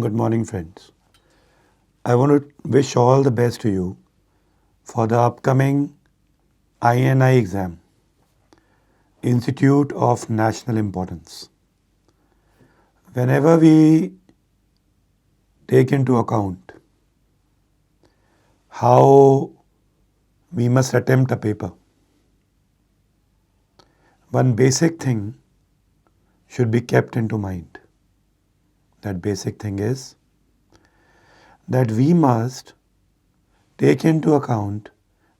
Good morning, friends. I want to wish all the best to you for the upcoming INI exam, Institute of National Importance. Whenever we take into account how we must attempt a paper, one basic thing should be kept into mind. That basic thing is that we must take into account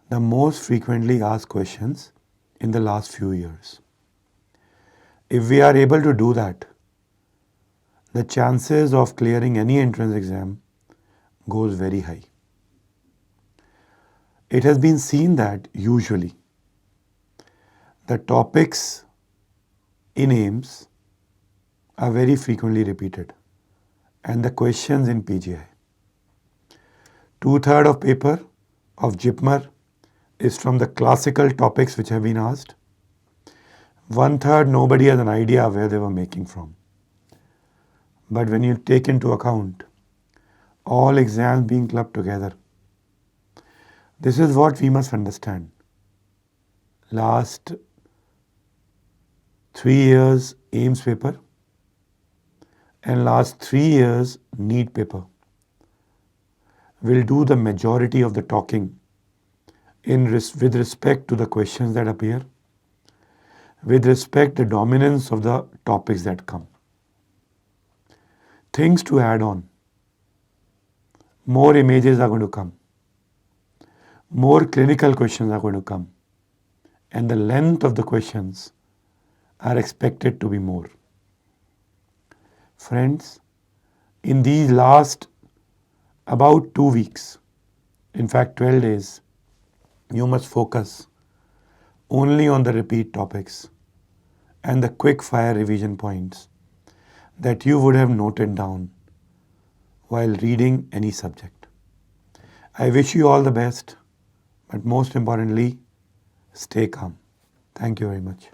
the most frequently asked questions in the last few years. If we are able to do that, the chances of clearing any entrance exam goes very high. It has been seen that usually the topics in AIIMS are very frequently repeated and the questions in PGI. 2/3 of paper of JIPMER is from the classical topics which have been asked. 1/3 nobody has an idea where they were making from. But when you take into account all exams being clubbed together, this is what we must understand. Last 3 years AIIMS paper and last 3 years NEET paper will do the majority of the talking with respect to the questions that appear, with respect to the dominance of the topics that come. Things to add on. More images are going to come. More clinical questions are going to come. And the length of the questions are expected to be more. Friends, in these last about 2 weeks, in fact 12 days, you must focus only on the repeat topics and the quick fire revision points that you would have noted down while reading any subject. I wish you all the best, but most importantly, stay calm. Thank you very much.